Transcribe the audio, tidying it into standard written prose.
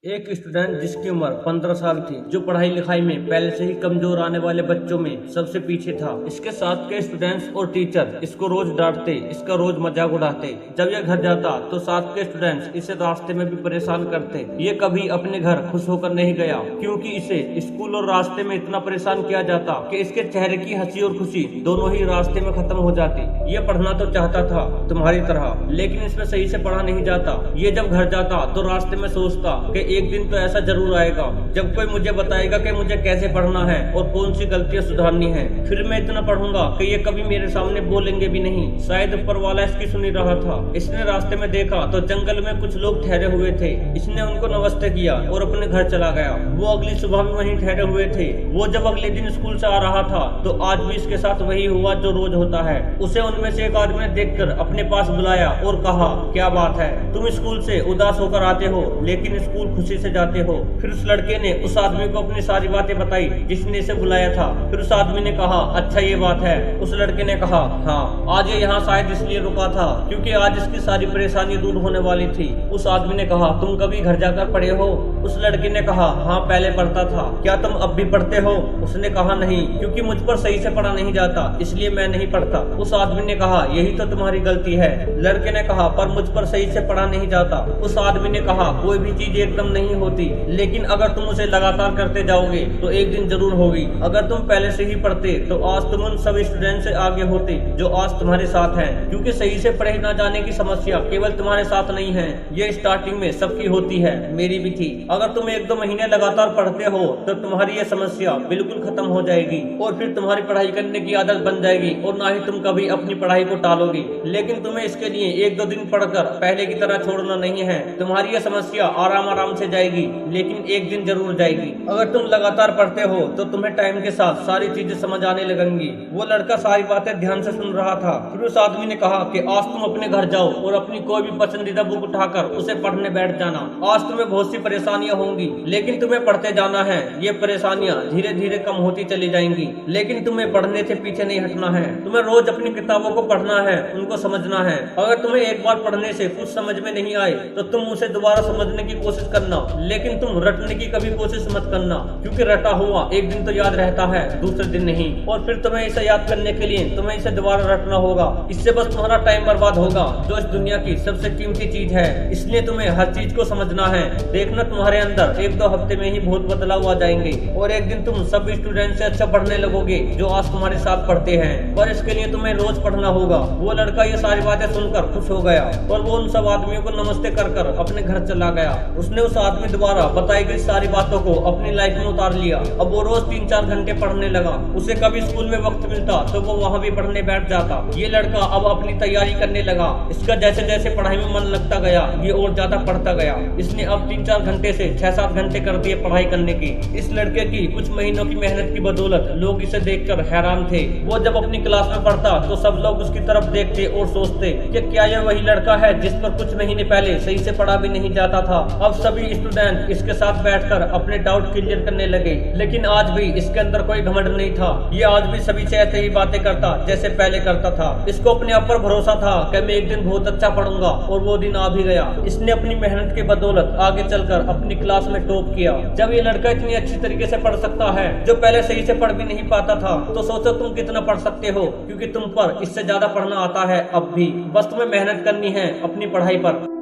एक स्टूडेंट जिसकी उम्र 15 साल थी, जो पढ़ाई लिखाई में पहले से ही कमजोर आने वाले बच्चों में सबसे पीछे था। इसके साथ के स्टूडेंट्स और टीचर इसको रोज डांटते, इसका रोज मजाक उड़ाते। जब यह घर जाता तो साथ के स्टूडेंट्स इसे रास्ते में भी परेशान करते। ये कभी अपने घर खुश होकर नहीं गया, क्योंकि इसे स्कूल और रास्ते में इतना परेशान किया जाता कि इसके चेहरे की हंसी और खुशी दोनों ही रास्ते में खत्म हो जाती। ये पढ़ना तो चाहता था तुम्हारी तरह, लेकिन इसमें सही से पढ़ा नहीं जाता। ये जब घर जाता तो रास्ते में सोचता कि एक दिन तो ऐसा जरूर आएगा जब कोई मुझे बताएगा कि मुझे कैसे पढ़ना है और कौन सी गलतियां सुधारनी है। फिर मैं इतना पढ़ूंगा कि ये कभी मेरे सामने बोलेंगे भी नहीं। शायद ऊपर वाला इसकी सुन ही रहा था। इसने रास्ते में देखा तो जंगल में कुछ लोग ठहरे हुए थे। इसने उनको नमस्ते किया और अपने घर चला गया। वो अगली सुबह भी वहीं ठहरे हुए थे। वो जब अगले दिन स्कूल से आ रहा था तो आज भी इसके साथ वही हुआ जो रोज होता है। उसे उनमें से एक आदमी ने देखकर अपने पास बुलाया और कहा, क्या बात है, तुम स्कूल से उदास होकर आते हो लेकिन स्कूल खुशी से जाते हो। फिर उस लड़के ने उस आदमी को अपनी सारी बातें बताई जिसने इसे बुलाया था। फिर उस आदमी ने कहा, अच्छा ये बात है। उस लड़के ने कहा, हाँ, आज ये यहाँ शायद इसलिए रुका था क्योंकि आज इसकी सारी परेशानी दूर होने वाली थी। उस आदमी ने कहा, तुम कभी घर जाकर पढ़े हो? उस लड़के ने कहा, हाँ पहले पढ़ता था। क्या तुम अब भी पढ़ते हो? उसने कहा, नहीं, क्योंकि मुझ पर सही से पढ़ा नहीं जाता, इसलिए मैं नहीं पढ़ता। उस आदमी ने कहा, यही तो तुम्हारी गलती है। लड़के ने कहा, पर मुझ पर सही से पढ़ा नहीं जाता। उस आदमी ने कहा, कोई भी चीज एकदम नहीं होती, लेकिन अगर तुम उसे लगातार करते जाओगे तो एक दिन जरूर होगी। अगर तुम पहले से ही पढ़ते तो आज तुम उन सब स्टूडेंट से आगे होते जो आज तुम्हारे साथ हैं। क्योंकि सही से पढ़े न जाने की समस्या केवल तुम्हारे साथ नहीं है, ये स्टार्टिंग में सबकी होती है, मेरी भी थी। अगर तुम 1-2 महीने लगातार पढ़ते हो तो तुम्हारी ये समस्या बिल्कुल खत्म हो जाएगी और फिर तुम्हारी पढ़ाई करने की आदत बन जाएगी और ना ही तुम कभी अपनी पढ़ाई को टालोगे। लेकिन तुम्हें इसके लिए 1-2 दिन पढ़कर पहले की तरह छोड़ना नहीं है। तुम्हारी यह समस्या आराम आराम से जाएगी, लेकिन एक दिन जरूर जाएगी। अगर तुम लगातार पढ़ते हो तो तुम्हें टाइम के साथ सारी चीजें समझ आने लगेंगी। वो लड़का सारी बातें ध्यान से सुन रहा था। फिर उस आदमी ने कहा कि आज तुम अपने घर जाओ और अपनी कोई भी पसंदीदा बुक उठाकर उसे पढ़ने बैठ जाना। आज तुम्हें बहुत सी परेशानियां होंगी, लेकिन तुम्हें पढ़ते जाना है। ये परेशानियां धीरे धीरे कम होती चली जाएंगी, लेकिन तुम्हें पढ़ने से पीछे नहीं हटना है। तुम्हें रोज अपनी किताबों को पढ़ना है, उनको समझना है। अगर तुम्हें एक बार पढ़ने से कुछ समझ में नहीं आए तो तुम उसे दोबारा समझने की कोशिश करना, लेकिन तुम रटने की कभी कोशिश मत करना, क्योंकि रटा हुआ एक दिन तो याद रहता है, दूसरे दिन नहीं। और फिर तुम्हें इसे याद करने के लिए तुम्हें इसे दोबारा रटना होगा। इससे बस तुम्हारा टाइम बर्बाद होगा, जो इस दुनिया की सबसे कीमती चीज है। इसलिए तुम्हें हर चीज को समझना है। देखना तुम्हारे अंदर 1-2 हफ्ते में ही बहुत बदलाव आ जाएंगे और एक दिन तुम सब स्टूडेंट से अच्छा पढ़ने लगोगे जो आज तुम्हारे साथ पढ़ते हैं। पर इसके लिए तुम्हें रोज पढ़ना होगा। वो लड़का ये सारी बातें सुनकर खुश हो गया और वो उन सब आदमियों को नमस्ते कर अपने घर चला गया। उसने उस आदमी द्वारा बताई गई सारी बातों को अपनी लाइफ में उतार लिया। अब वो रोज 3-4 घंटे पढ़ने लगा। उसे कभी स्कूल में वक्त मिलता तो वो वहाँ भी पढ़ने बैठ जाता। ये लड़का अब अपनी तैयारी करने लगा। इसका जैसे जैसे पढ़ाई में मन लगता गया, ये और ज्यादा पढ़ता गया। इसने अब 3-4 घंटे से 6-7 घंटे कर दिए पढ़ाई करने की। इस लड़के की कुछ महीनों की मेहनत की बदौलत लोग इसे देखकर हैरान थे। वो जब अपनी क्लास में पढ़ता तो सब लोग उसकी तरफ देखते और सोचते कि क्या यह वही लड़का है जिस पर कुछ महीने पहले सही से पढ़ा भी नहीं जाता था। अब सभी स्टूडेंट इसके साथ बैठकर अपने डाउट क्लियर करने लगे, लेकिन आज भी इसके अंदर कोई घमंड नहीं था। ये आज भी सभी से ऐसे ही बातें करता जैसे पहले करता था। इसको अपने आप पर भरोसा था कि मैं एक दिन बहुत अच्छा पढ़ूंगा, और वो दिन आ भी गया। इसने अपनी मेहनत के बदौलत आगे चलकर अपनी क्लास में टॉप किया। जब ये लड़का इतनी अच्छी तरीके से पढ़ सकता है जो पहले सही से पढ़ भी नहीं पाता था, तो सोचो तुम कितना पढ़ सकते हो, क्योंकि तुम पर इससे ज्यादा पढ़ना आता है अब भी। बस तुम्हें मेहनत करनी है अपनी पढ़ाई पर।